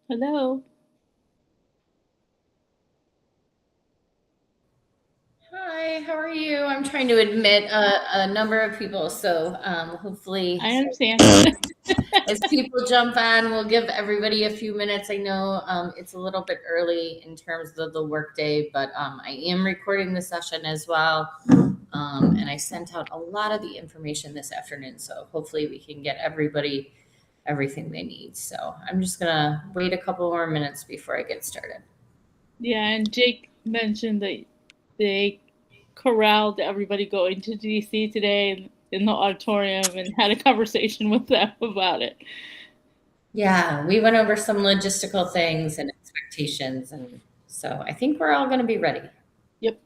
Hello. Hi, how are you? I'm trying to admit a number of people, so hopefully, I understand. as people jump on, we'll give everybody a few minutes. I know it's a little bit early in terms of the workday, but I am recording the session as well, and I sent out a lot of the information this afternoon, so hopefully we can get everybody everything they need. So I'm just gonna wait a couple more minutes before I get started. Yeah, and Jake mentioned that they corralled everybody going to DC today in the auditorium and had a conversation with them about it. Yeah, we went over some logistical things and expectations, and so I think we're all going to be ready. Yep.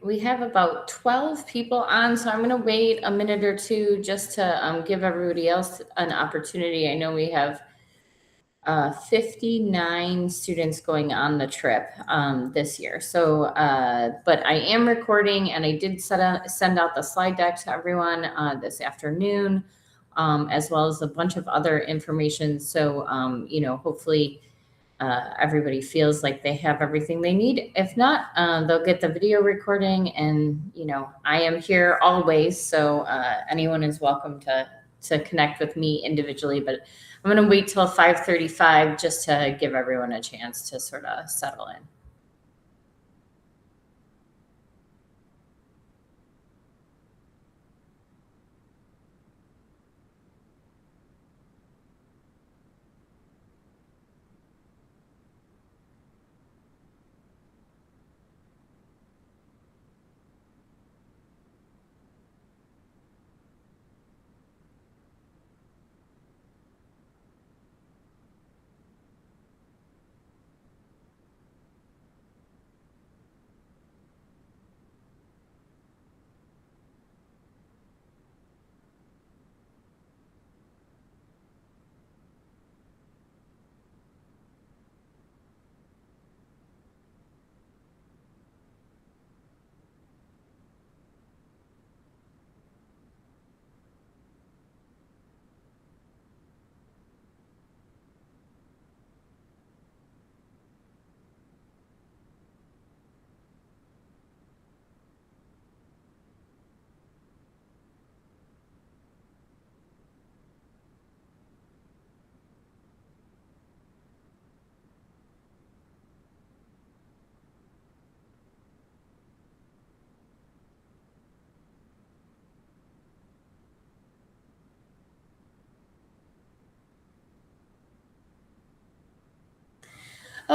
We have about 12 people on, so I'm going to wait a minute or two just to give everybody else an opportunity. I know we have 59 students going on the trip this year. So, but I am recording, and I did send out the slide deck to everyone this afternoon, as well as a bunch of other information. So, hopefully everybody feels like they have everything they need. If not, they'll get the video recording, and I am here always, so anyone is welcome to connect with me individually. But I'm going to wait till 5:35 just to give everyone a chance to sort of settle in.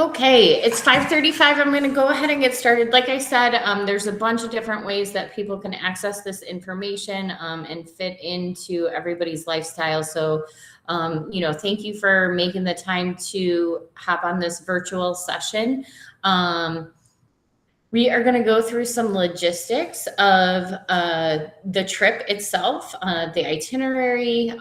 Okay, it's 5:35. I'm going to go ahead and get started. Like I said, there's a bunch of different ways that people can access this information and fit into everybody's lifestyle. So, thank you for making the time to hop on this virtual session. We are going to go through some logistics of the trip itself, the itinerary,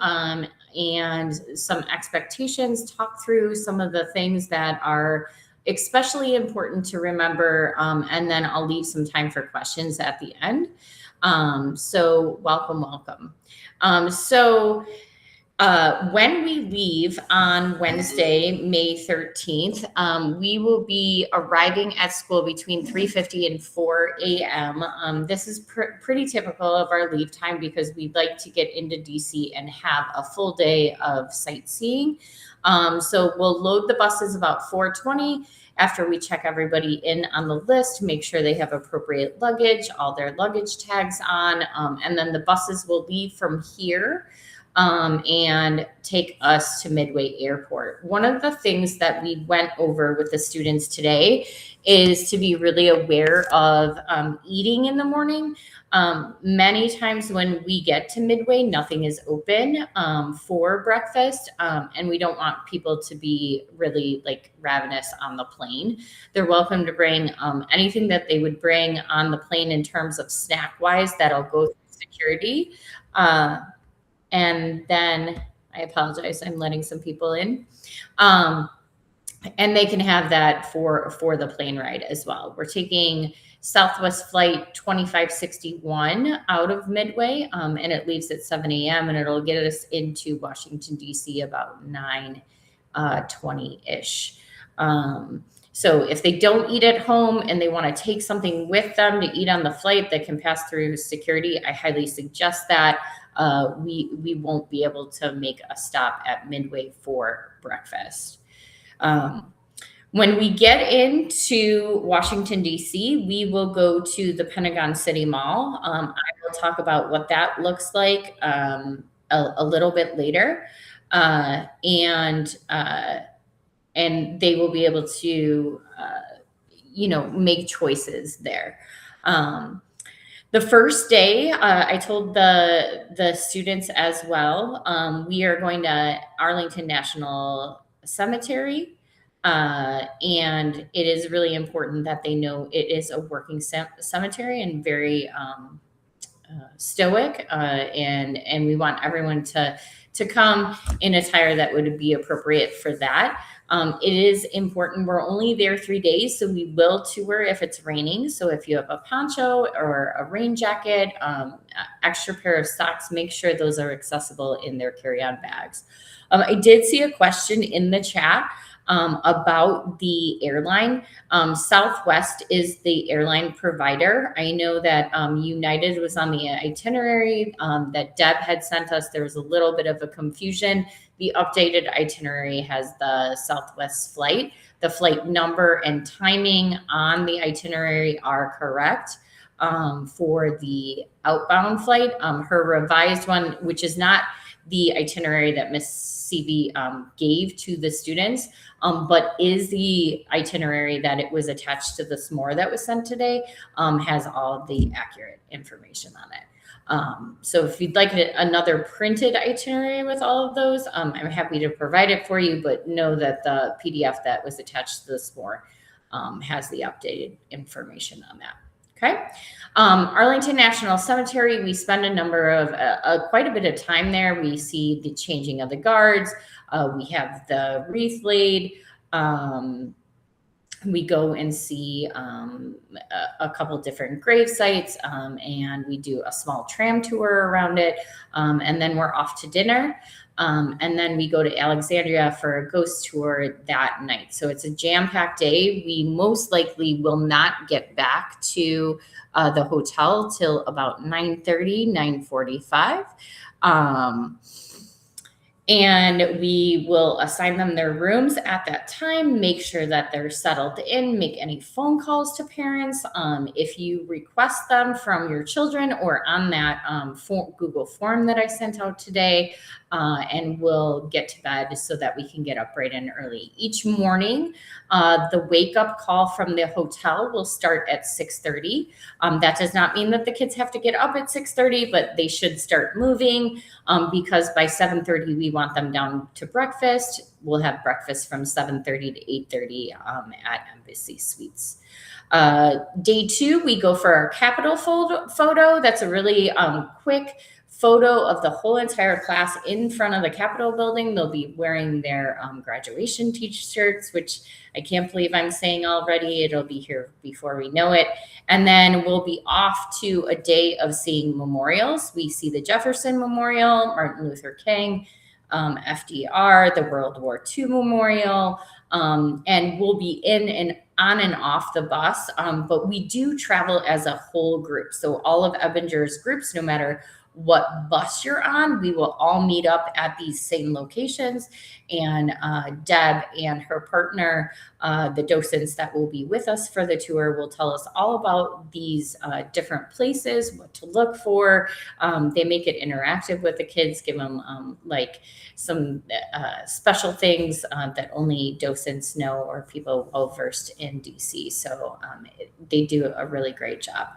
and some expectations, talk through some of the things that are especially important to remember, and then I'll leave some time for questions at the end. So welcome. When we leave on Wednesday, May 13th, we will be arriving at school between 3:50 and 4 a.m. This is pretty typical of our leave time because we'd like to get into DC and have a full day of sightseeing. So we'll load the buses about 4:20 after we check everybody in on the list, make sure they have appropriate luggage, all their luggage tags on, and then the buses will leave from here and take us to Midway Airport. One of the things that we went over with the students today is to be really aware of eating in the morning. Many times when we get to Midway, nothing is open for breakfast, and we don't want people to be really like ravenous on the plane. They're welcome to bring anything that they would bring on the plane in terms of snack-wise that'll go through security. And then I apologize, I'm letting some people in. And they can have that for the plane ride as well. We're taking Southwest Flight 2561 out of Midway, and it leaves at 7 a.m. and it'll get us into Washington, DC about 9:20-ish. So if they don't eat at home and they want to take something with them to eat on the flight that can pass through security, I highly suggest that. We won't be able to make a stop at Midway for breakfast. When we get into Washington, D.C., we will go to the Pentagon City Mall. I will talk about what that looks like a little bit later. And they will be able to, make choices there. The first day, I told the students as well, we are going to Arlington National Cemetery. And it is really important that they know it is a working cemetery and very stoic. And we want everyone to come in attire that would be appropriate for that. It is important. We're only there 3 days, so we will tour if it's raining. So if you have a poncho or a rain jacket, extra pair of socks, make sure those are accessible in their carry-on bags. I did see a question in the chat about the airline. Southwest is the airline provider. I know that United was on the itinerary that Deb had sent us. There was a little bit of a confusion. The updated itinerary has the Southwest flight. The flight number and timing on the itinerary are correct for the outbound flight. Her revised one, which is not the itinerary that Miss CV gave to the students, but is the itinerary that it was attached to the SMORE that was sent today, has all of the accurate information on it. So if you'd like another printed itinerary with all of those, I'm happy to provide it for you, but know that the PDF that was attached to the SMORE has the updated information on that. Okay. Arlington National Cemetery, we spend a number of quite a bit of time there. We see the changing of the guards. We have the wreath laid. We go and see a couple different grave sites, and we do a small tram tour around it. And then we're off to dinner. And then we go to Alexandria for a ghost tour that night. So it's a jam-packed day. We most likely will not get back to the hotel till about 9:30, 9:45. And we will assign them their rooms at that time, make sure that they're settled in, make any phone calls to parents. If you request them from your children or on that Google form that I sent out today, and we'll get to bed so that we can get up bright and early. Each morning, the wake up call from the hotel will start at 6:30. That does not mean that the kids have to get up at 6:30, but they should start moving because by 7:30 we want them down to breakfast. We'll have breakfast from 7:30 to 8:30 at Embassy Suites. Day 2, we go for our Capitol photo. That's a really quick photo of the whole entire class in front of the Capitol building. They'll be wearing their graduation t-shirts, which I can't believe I'm saying already. It'll be here before we know it. And then we'll be off to a day of seeing memorials. We see the Jefferson Memorial, Martin Luther King, FDR, the World War II Memorial, and we'll be in and on and off the bus. But we do travel as a whole group. So all of Ebinger's groups, no matter what bus you're on, we will all meet up at these same locations. And Deb and her partner, the docents that will be with us for the tour, will tell us all about these different places, what to look for. They make it interactive with the kids, give them like some special things that only docents know or people well versed in DC. So they do a really great job.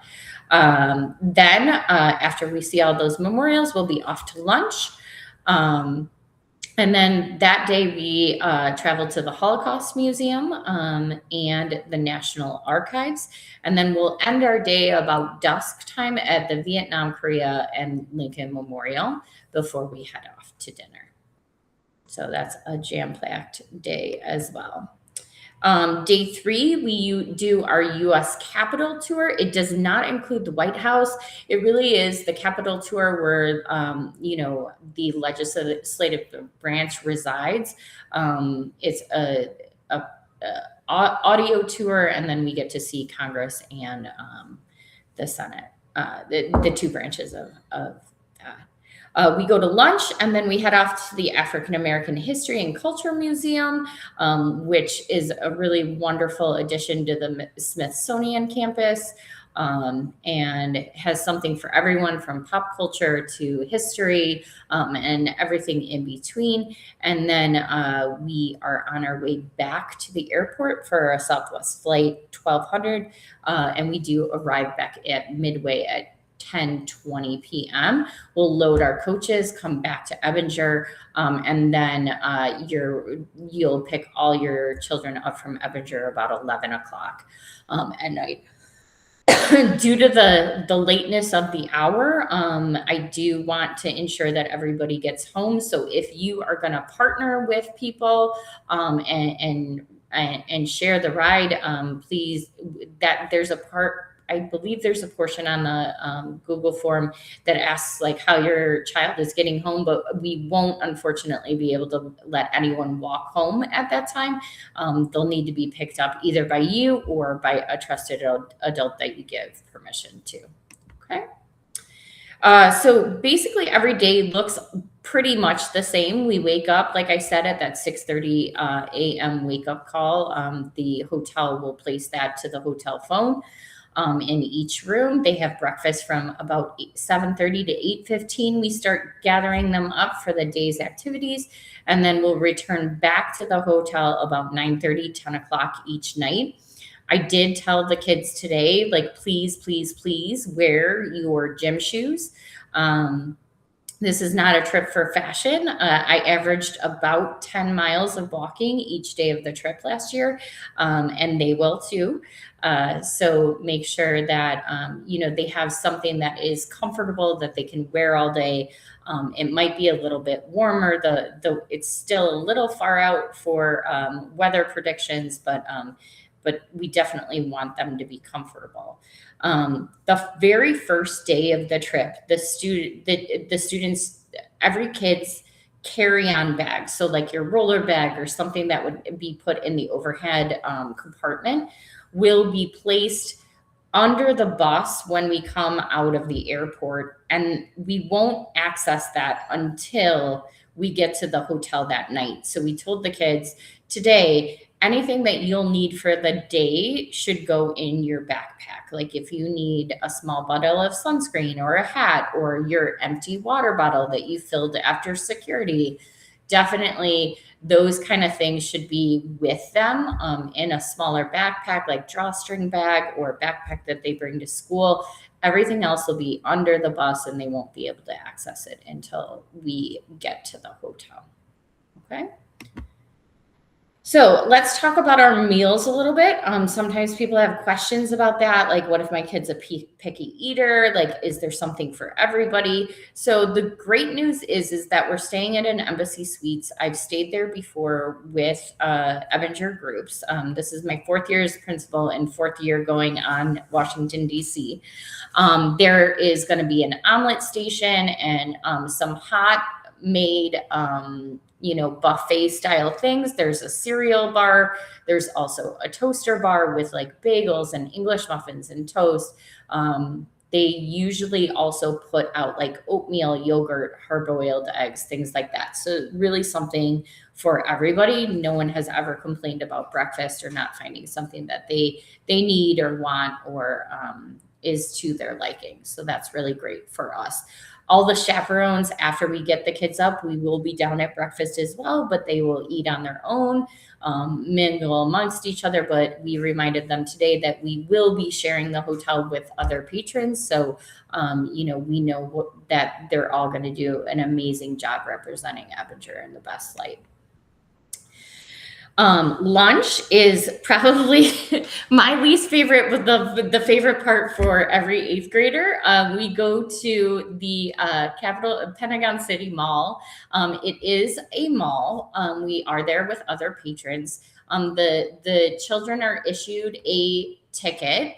Then after we see all those memorials, we'll be off to lunch. And then that day we travel to the Holocaust Museum and the National Archives. And then we'll end our day about dusk time at the Vietnam, Korea, and Lincoln Memorial before we head off to dinner. So that's a jam-packed day as well. Day 3, we do our U.S. Capitol tour. It does not include the White House. It really is the Capitol tour where, the legislative branch resides. It's a audio tour, and then we get to see Congress and the Senate, the two branches of that. We go to lunch, and then we head off to the African American History and Culture Museum, which is a really wonderful addition to the Smithsonian campus, and has something for everyone from pop culture to history and everything in between. And then we are on our way back to the airport for a Southwest flight 1200, and we do arrive back at Midway at 10:20 p.m. We'll load our coaches, come back to Ebinger, and then you'll pick all your children up from Ebinger about 11 o'clock at night. Due to the lateness of the hour, I do want to ensure that everybody gets home. So if you are going to partner with people and share the ride, please, that there's a part. I believe there's a portion on the Google form that asks like how your child is getting home, but we won't unfortunately be able to let anyone walk home at that time. They'll need to be picked up either by you or by a trusted adult that you give permission to. Okay. So basically every day looks pretty much the same. We wake up, like I said, at that 6:30 a.m. wake up call. The hotel will place that to the hotel phone. In each room. They have breakfast from about 7:30 to 8:15. We start gathering them up for the day's activities, and then we'll return back to the hotel about 9:30, 10 o'clock each night. I did tell the kids today, like, please, please, please wear your gym shoes. This is not a trip for fashion. I averaged about 10 miles of walking each day of the trip last year, and they will too. So make sure that, they have something that is comfortable that they can wear all day. It might be a little bit warmer. It's still a little far out for weather predictions, but we definitely want them to be comfortable. The very first day of the trip, the students, every kid's carry-on bag, so like your roller bag or something that would be put in the overhead compartment, will be placed under the bus when we come out of the airport, and we won't access that until we get to the hotel that night. So we told the kids today, anything that you'll need for the day should go in your backpack. Like if you need a small bottle of sunscreen or a hat or your empty water bottle that you filled after security, definitely those kind of things should be with them in a smaller backpack, like drawstring bag or backpack that they bring to school. Everything else will be under the bus and they won't be able to access it until we get to the hotel. Okay. So let's talk about our meals a little bit. Sometimes people have questions about that. Like, what if my kid's a picky eater? Like, is there something for everybody? So the great news is that we're staying at an Embassy Suites. I've stayed there before with Ebinger groups. This is my 4th year as principal and 4th year going on Washington, DC. There is going to be an omelet station and some hot made buffet style things. There's a cereal bar. There's also a toaster bar with like bagels and English muffins and toast. They usually also put out like oatmeal, yogurt, hard-boiled eggs, things like that. So really something for everybody. No one has ever complained about breakfast or not finding something that they need or want or is to their liking. So that's really great for us. All the chaperones, after we get the kids up, we will be down at breakfast as well, but they will eat on their own, mingle amongst each other. But we reminded them today that we will be sharing the hotel with other patrons. So, we know that they're all going to do an amazing job representing Ebinger in the best light. Lunch is probably my least favorite, but the favorite part for every 8th grader. We go to the Pentagon City Mall. It is a mall. We are there with other patrons. The children are issued a ticket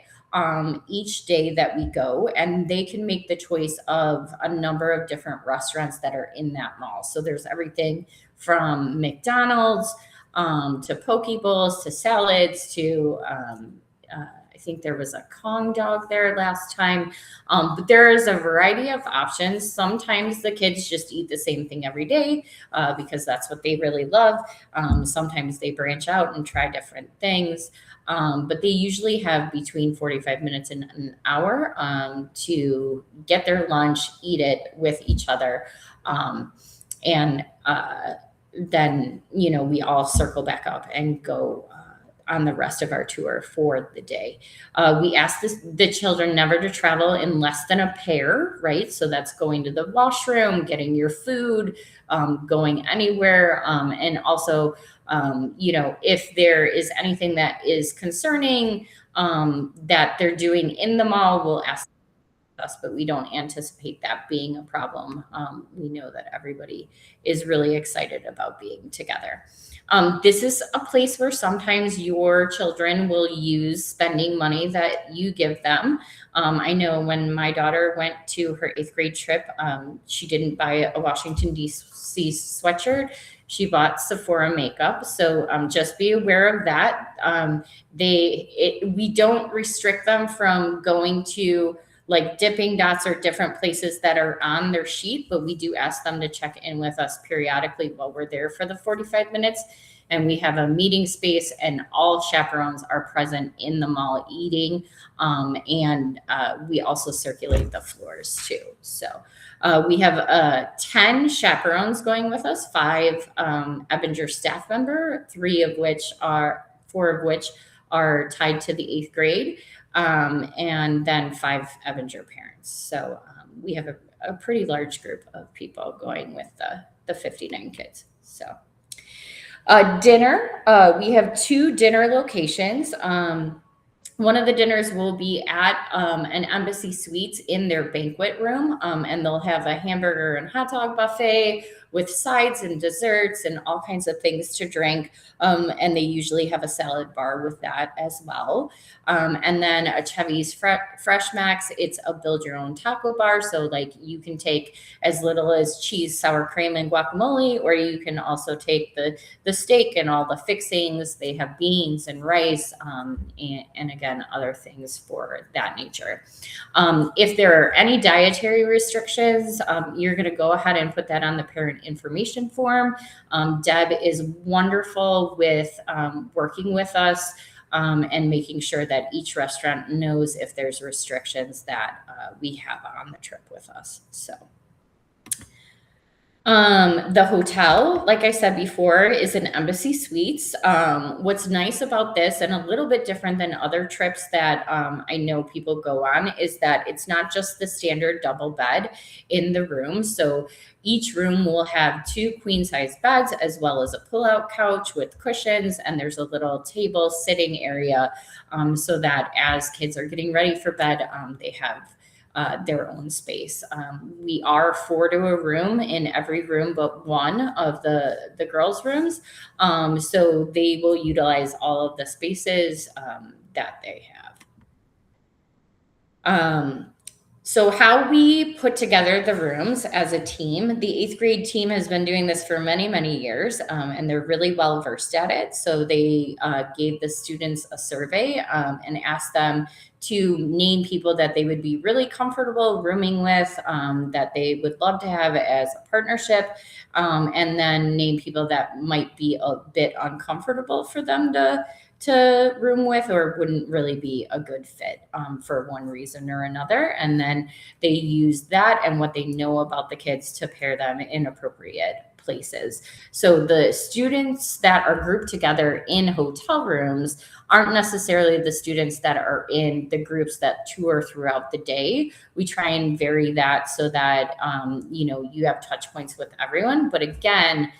each day that we go, and they can make the choice of a number of different restaurants that are in that mall. So there's everything from McDonald's to poke bowls, to salads, to I think there was a Kong dog there last time. But there is a variety of options. Sometimes the kids just eat the same thing every day because that's what they really love. Sometimes they branch out and try different things. But they usually have between 45 minutes and an hour to get their lunch, eat it with each other. Then, we all circle back up and go on the rest of our tour for the day. We ask the children never to travel in less than a pair, right? So that's going to the washroom, getting your food, going anywhere. And also, if there is anything that is concerning that they're doing in the mall, we'll ask us, but we don't anticipate that being a problem. We know that everybody is really excited about being together. This is a place where sometimes your children will use spending money that you give them. I know when my daughter went to her 8th grade trip, she didn't buy a Washington DC sweatshirt. She bought Sephora makeup. So just be aware of that. We don't restrict them from going to like Dipping Dots or different places that are on their sheet, but we do ask them to check in with us periodically while we're there for the 45 minutes. And we have a meeting space and all chaperones are present in the mall eating. And we also circulate the floors too. So we have 10 chaperones going with us, 5 Ebinger staff member, 4 of which are tied to the 8th grade. And then 5 Ebinger parents. So we have a pretty large group of people going with the 59 kids. So dinner, we have 2 dinner locations. One of the dinners will be at an Embassy Suites in their banquet room, and they'll have a hamburger and hot dog buffet with sides and desserts and all kinds of things to drink. And they usually have a salad bar with that as well. And then a Chevy's Fresh Max, it's a build your own taco bar. So like you can take as little as cheese, sour cream, and guacamole, or you can also take the steak and all the fixings. They have beans and rice, and again, other things for that nature. If there are any dietary restrictions, you're going to go ahead and put that on the parent information form. Deb is wonderful with working with us and making sure that each restaurant knows if there's restrictions that we have on the trip with us. So. The hotel, like I said before, is an Embassy Suites. What's nice about this, and a little bit different than other trips that I know people go on, is that it's not just the standard double bed in the room. So each room will have 2 queen-size beds, as well as a pull-out couch with cushions, and there's a little table sitting area so that as kids are getting ready for bed, they have their own space. We are 4 to a room in every room but one of the girls' rooms. So they will utilize all of the spaces that they have. So how we put together the rooms as a team, the 8th grade team has been doing this for many, many years, and they're really well versed at it. So they gave the students a survey and asked them to name people that they would be really comfortable rooming with, that they would love to have as a partnership, and then name people that might be a bit uncomfortable for them to room with or wouldn't really be a good fit for one reason or another. And then they use that and what they know about the kids to pair them in appropriate places. So the students that are grouped together in hotel rooms aren't necessarily the students that are in the groups that tour throughout the day. We try and vary that so that, you have touch points with everyone. But again,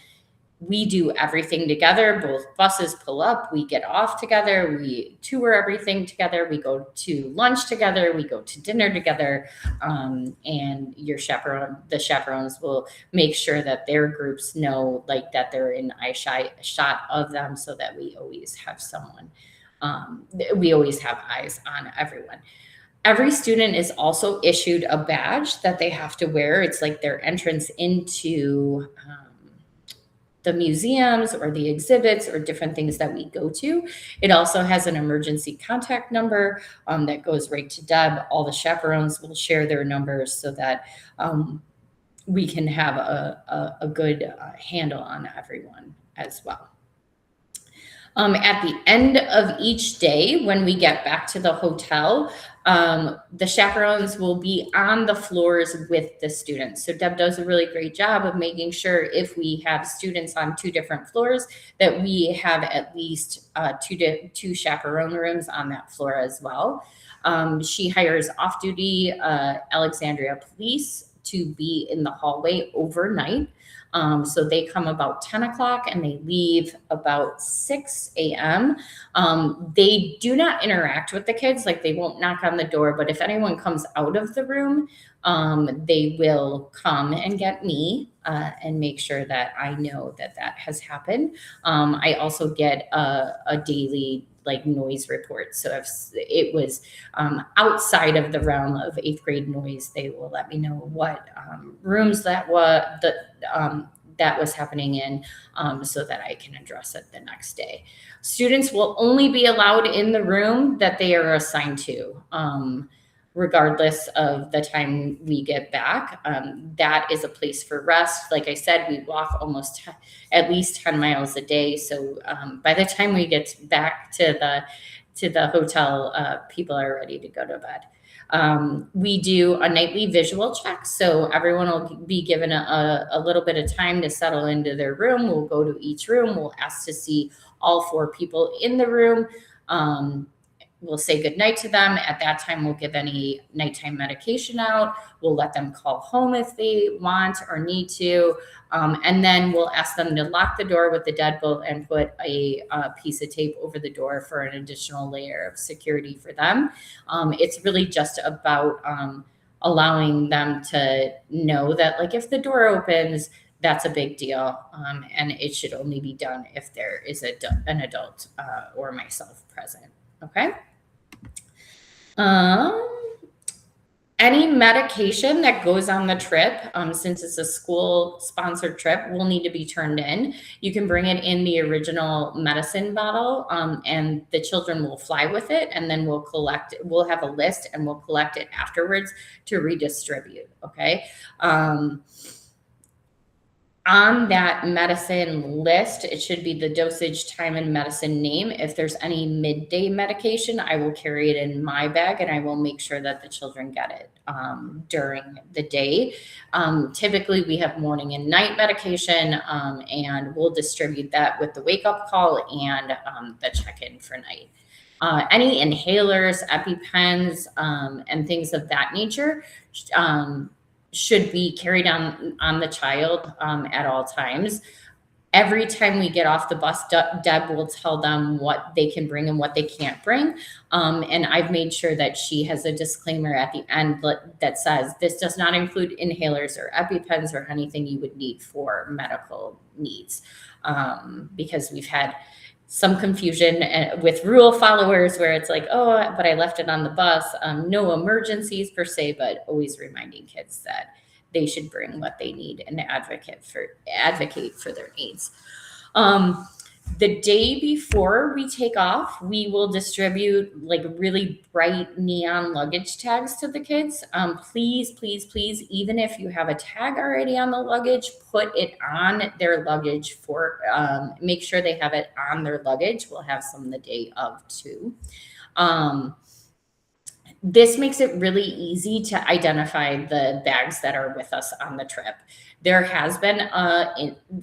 we do everything together. Both buses pull up, we get off together, we tour everything together, we go to lunch together, we go to dinner together, and the chaperones will make sure that their groups know like that they're in shot of them, so that we always have someone. We always have eyes on everyone. Every student is also issued a badge that they have to wear. It's like their entrance into the museums or the exhibits or different things that we go to. It also has an emergency contact number that goes right to Deb. All the chaperones will share their numbers so that we can have a good handle on everyone as well. At the end of each day, when we get back to the hotel, the chaperones will be on the floors with the students. So Deb does a really great job of making sure if we have students on 2 different floors, that we have at least 2 chaperone rooms on that floor as well. She hires off-duty Alexandria police to be in the hallway overnight. So they come about 10 o'clock and they leave about 6 a.m. They do not interact with the kids, like they won't knock on the door, but if anyone comes out of the room, they will come and get me and make sure that I know that has happened. I also get a daily noise report. So if it was outside of the realm of 8th grade noise, they will let me know what rooms that was happening in, so that I can address it the next day. Students will only be allowed in the room that they are assigned to, regardless of the time we get back. That is a place for rest. Like I said, we walk at least 10 miles a day. So by the time we get back to the hotel, people are ready to go to bed. We do a nightly visual check. So everyone will be given a little bit of time to settle into their room. We'll go to each room. We'll ask to see all 4 people in the room. We'll say goodnight to them. At that time, we'll give any nighttime medication out. We'll let them call home if they want or need to. And then we'll ask them to lock the door with the deadbolt and put a piece of tape over the door for an additional layer of security for them. It's really just about allowing them to know that, if the door opens, that's a big deal. And it should only be done if there is an adult or myself present. Okay. Any medication that goes on the trip, since it's a school-sponsored trip, will need to be turned in. You can bring it in the original medicine bottle, and the children will fly with it, and then we'll collect it. We'll have a list, and we'll collect it afterwards to redistribute, okay? On that medicine list, it should be the dosage, time, and medicine name. If there's any midday medication, I will carry it in my bag and I will make sure that the children get it during the day. Typically, we have morning and night medication, and we'll distribute that with the wake up call and the check-in for night. Any inhalers, EpiPens, and things of that nature should be carried on the child at all times. Every time we get off the bus, Deb will tell them what they can bring and what they can't bring. And I've made sure that she has a disclaimer at the end that says this does not include inhalers or EpiPens or anything you would need for medical needs. Because we've had some confusion with rule followers where it's like, oh, but I left it on the bus. No emergencies per se, but always reminding kids that they should bring what they need and advocate for their needs. The day before we take off, we will distribute like really bright neon luggage tags to the kids. Please, please, please, even if you have a tag already on the luggage, put it on their luggage make sure they have it on their luggage. We'll have some the day of too. This makes it really easy to identify the bags that are with us on the trip. There has been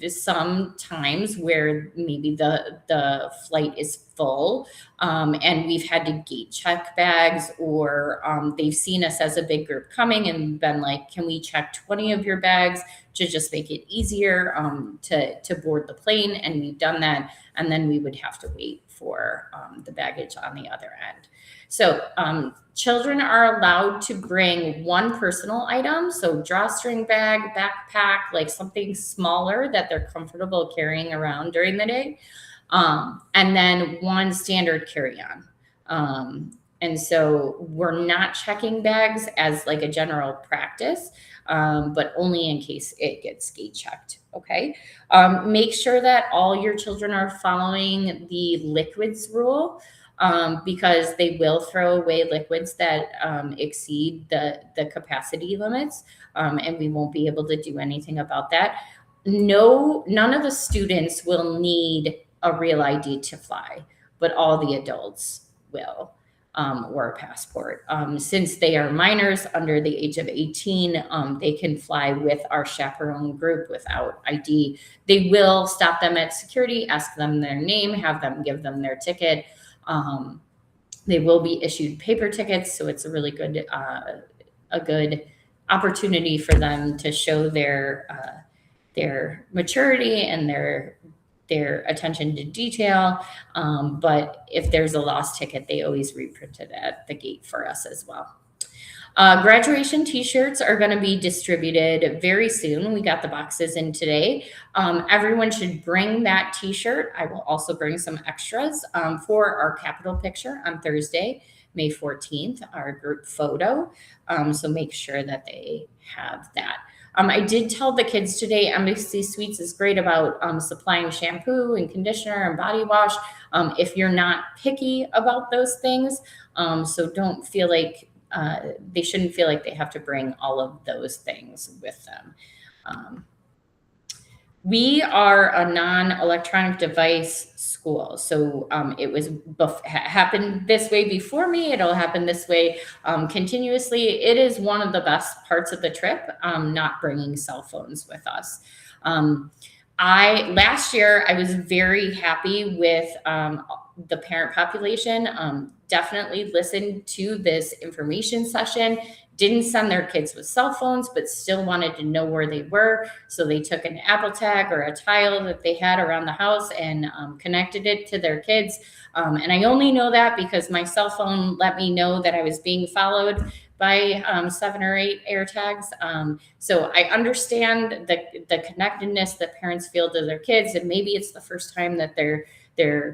some times where maybe the flight is full and we've had to gate check bags, or they've seen us as a big group coming and been like, can we check 20 of your bags to just make it easier to board the plane? And we've done that. And then we would have to wait for the baggage on the other end. So children are allowed to bring one personal item, so drawstring bag, backpack, like something smaller that they're comfortable carrying around during the day, and then one standard carry-on. And so we're not checking bags as like a general practice, but only in case it gets gate checked. Okay. Make sure that all your children are following the liquids rule. Because they will throw away liquids that exceed the capacity limits, and we won't be able to do anything about that. None of the students will need a real ID to fly, but all the adults will, or a passport. Since they are minors under the age of 18, they can fly with our chaperone group without ID. They will stop them at security, ask them their name, have them give them their ticket. They will be issued paper tickets, so it's a really good opportunity for them to show their maturity and their attention to detail. But if there's a lost ticket, they always reprint it at the gate for us as well. Graduation t-shirts are going to be distributed very soon. We got the boxes in today. Everyone should bring that t-shirt. I will also bring some extras for our Capitol picture on Thursday, May 14th, our group photo. So make sure that they have that. I did tell the kids today, Embassy Suites is great about supplying shampoo and conditioner and body wash if you're not picky about those things. So don't feel like they shouldn't feel like they have to bring all of those things with them. We are a non-electronic device school. So it was happened this way before me. It'll happen this way continuously. It is one of the best parts of the trip, not bringing cell phones with us. Last year, I was very happy with the parent population. Definitely listened to this information session, didn't send their kids with cell phones, but still wanted to know where they were. So they took an Apple tag or a tile that they had around the house and connected it to their kids. And I only know that because my cell phone let me know that I was being followed by 7 or 8 AirTags. So I understand the connectedness that parents feel to their kids, and maybe it's the first time that they're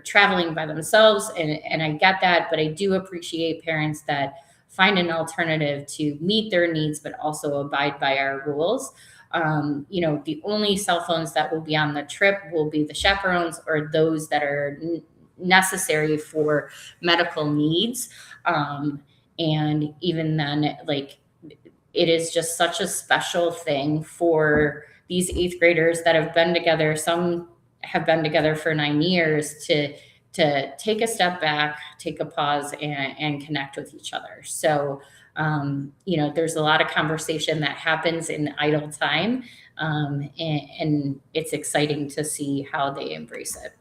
traveling by themselves, and I get that, but I do appreciate parents that find an alternative to meet their needs, but also abide by our rules. The only cell phones that will be on the trip will be the chaperones or those that are necessary for medical needs. And even then, like, it is just such a special thing for these 8th graders that have been together, some have been together for 9 years, to take a step back, take a pause, and connect with each other. So, there's a lot of conversation that happens in idle time, and it's exciting to see how they embrace it.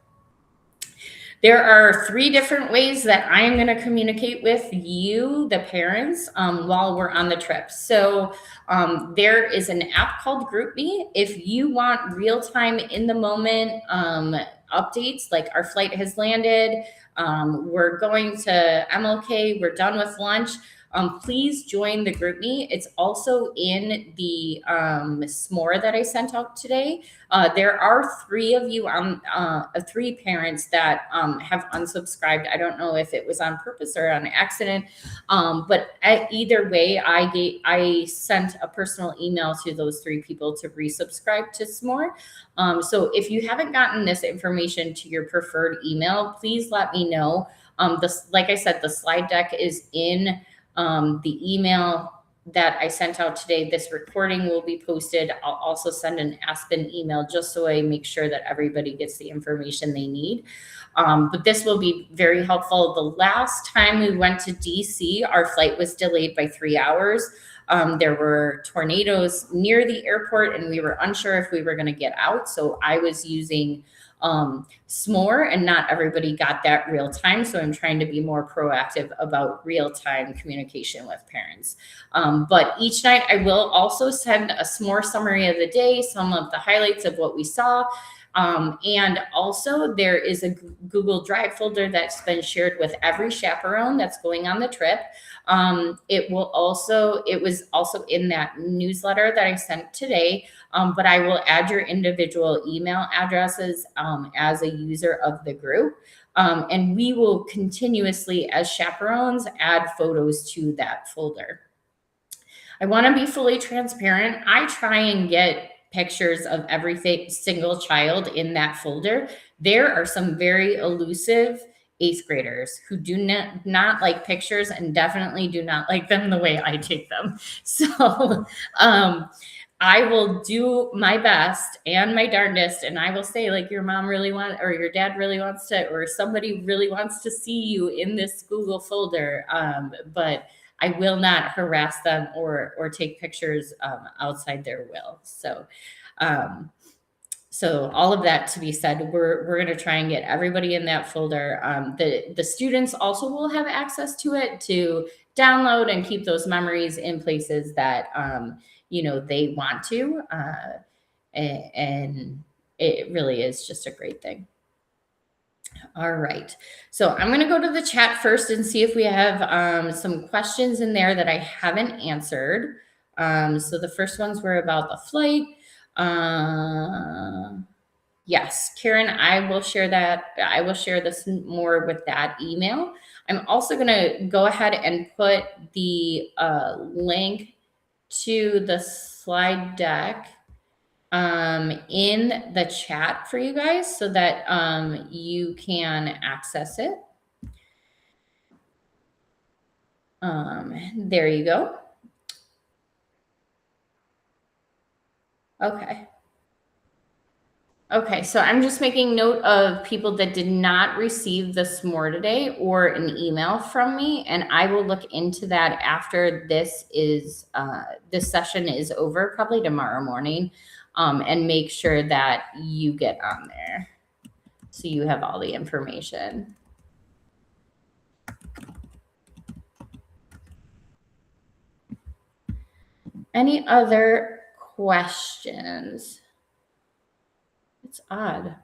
There are 3 different ways that I'm going to communicate with you, the parents, while we're on the trip. So there is an app called GroupMe. If you want real-time, in the moment updates, like our flight has landed, we're going to MLK, we're done with lunch, please join the GroupMe. It's also in the s'more that I sent out today. There are 3 of you, 3 parents that have unsubscribed. I don't know if it was on purpose or on accident, but either way, I sent a personal email to those 3 people to resubscribe to s'more. So if you haven't gotten this information to your preferred email, please let me know. Like I said, the slide deck is in the email that I sent out today. This recording will be posted. I'll also send an Aspen email just so I make sure that everybody gets the information they need. But this will be very helpful. The last time we went to DC, our flight was delayed by 3 hours. There were tornadoes near the airport, and we were unsure if we were going to get out. So I was using s'more, and not everybody got that real time. So I'm trying to be more proactive about real time communication with parents. But each night I will also send a s'more summary of the day, some of the highlights of what we saw. And also there is a Google Drive folder that's been shared with every chaperone that's going on the trip. It was also in that newsletter that I sent today, but I will add your individual email addresses as a user of the group. And we will continuously, as chaperones, add photos to that folder. I want to be fully transparent. I try and get pictures of every single child in that folder. There are some very elusive 8th graders who do not like pictures, and definitely do not like them the way I take them. So I will do my best and my darndest, and I will say, like, your mom really wants, or your dad really wants to, or somebody really wants to see you in this Google folder, but I will not harass them or take pictures outside their will. So all of that to be said, we're going to try and get everybody in that folder. The students also will have access to it to download and keep those memories in places that they want to, and it really is just a great thing. All right, so I'm going to go to the chat first and see if we have some questions in there that I haven't answered. So the first ones were about the flight. Yes, Karen, I will share that. I will share this more with that email. I'm also going to go ahead and put the link to the slide deck in the chat for you guys so that you can access it. There you go. Okay, so I'm just making note of people that did not receive the s'more today or an email from me, and I will look into that after this session is over, probably tomorrow morning, and make sure that you get on there so you have all the information. Any other questions? It's odd.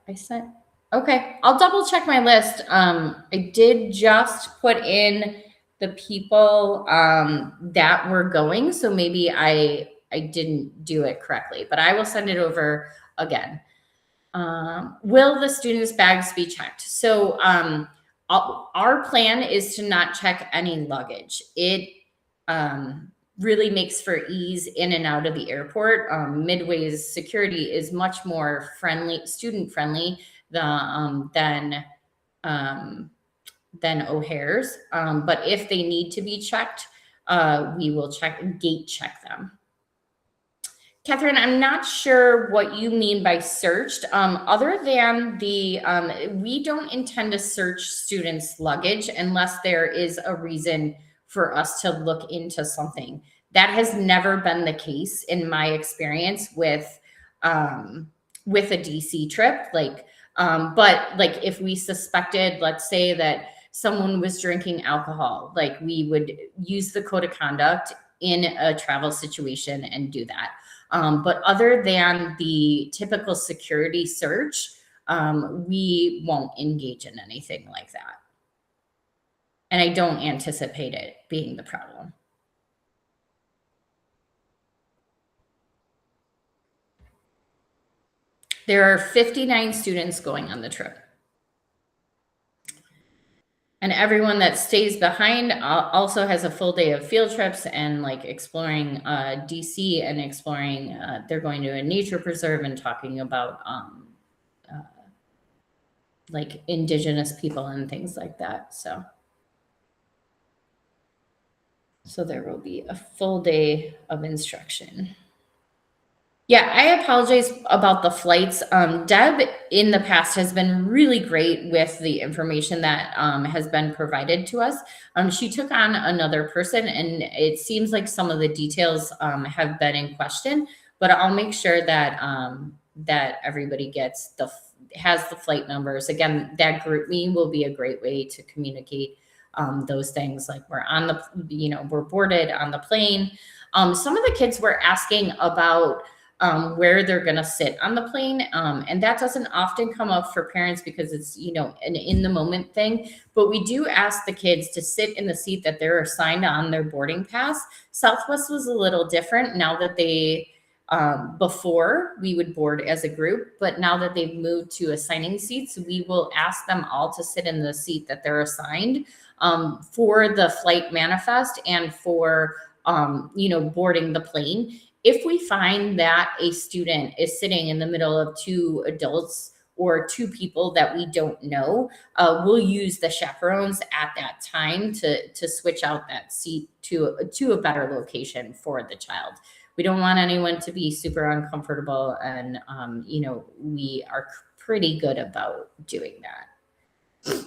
Okay, I'll double check my list. I did just put in the people that were going, so maybe I didn't do it correctly, but I will send it over again. Will the students' bags be checked? So our plan is to not check any luggage. It really makes for ease in and out of the airport. Midway's security is much more friendly, student friendly than O'Hare's. But if they need to be checked, we will gate check them. Catherine, I'm not sure what you mean by searched. Other than the, we don't intend to search students' luggage unless there is a reason for us to look into something. That has never been the case in my experience with a DC trip. But like if we suspected, let's say that someone was drinking alcohol, like we would use the code of conduct in a travel situation and do that. But other than the typical security search, we won't engage in anything like that. And I don't anticipate it being the problem. There are 59 students going on the trip. And everyone that stays behind also has a full day of field trips and like exploring DC and exploring, they're going to a nature preserve and talking about like indigenous people and things like that. So there will be a full day of instruction. Yeah, I apologize about the flights. Deb in the past has been really great with the information that has been provided to us. She took on another person and it seems like some of the details have been in question, but I'll make sure that that everybody has the flight numbers. Again, that group me will be a great way to communicate those things, like we're on the, we're boarded on the plane. Some of the kids were asking about where they're going to sit on the plane. And that doesn't often come up for parents because it's, an in the moment thing, but we do ask the kids to sit in the seat that they're assigned on their boarding pass. Southwest was a little different now that they, before we would board as a group, but now that they've moved to assigning seats, we will ask them all to sit in the seat that they're assigned for the flight manifest and for, boarding the plane. If we find that a student is sitting in the middle of two adults or two people that we don't know, we'll use the chaperones at that time to switch out that seat to a better location for the child. We don't want anyone to be super uncomfortable, and we are pretty good about doing that.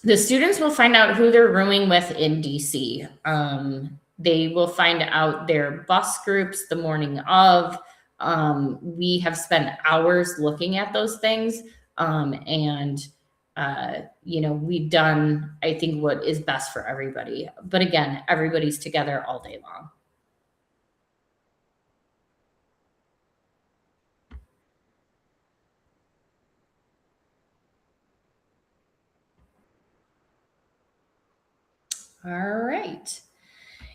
The students will find out who they're rooming with in DC. They will find out their bus groups the morning of. We have spent hours looking at those things. We've done, I think, what is best for everybody. But again, everybody's together all day long. All right.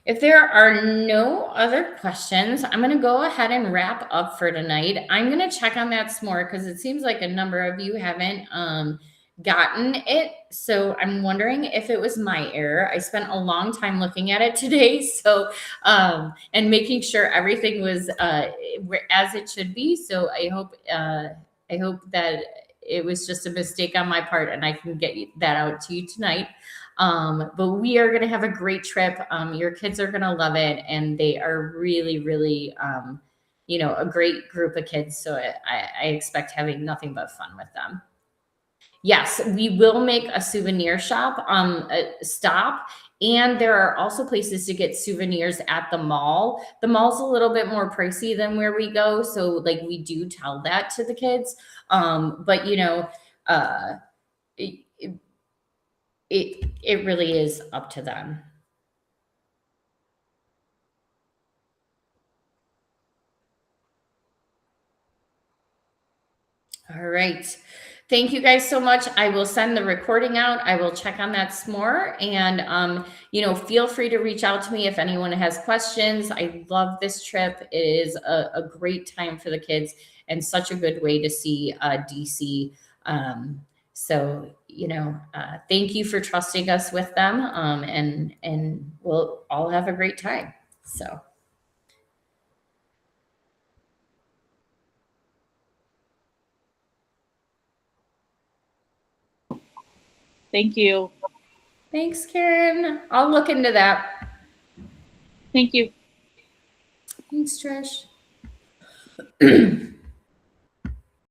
If there are no other questions, I'm going to go ahead and wrap up for tonight. I'm going to check on that s'more because it seems like a number of you haven't gotten it. So I'm wondering if it was my error. I spent a long time looking at it today. So, and making sure everything was as it should be. So I hope that it was just a mistake on my part and I can get that out to you tonight. But we are going to have a great trip. Your kids are going to love it. And they are really, really, a great group of kids. So I expect having nothing but fun with them. Yes, we will make a souvenir shop stop. And there are also places to get souvenirs at the mall. The mall's a little bit more pricey than where we go. So like we do tell that to the kids. But it really is up to them. All right. Thank you guys so much. I will send the recording out. I will check on that s'more and, feel free to reach out to me if anyone has questions. I love this trip. It is a great time for the kids and such a good way to see DC. So, thank you for trusting us with them. And we'll all have a great time. So. Thank you. Thanks, Karen. I'll look into that. Thank you. Thanks, Trish.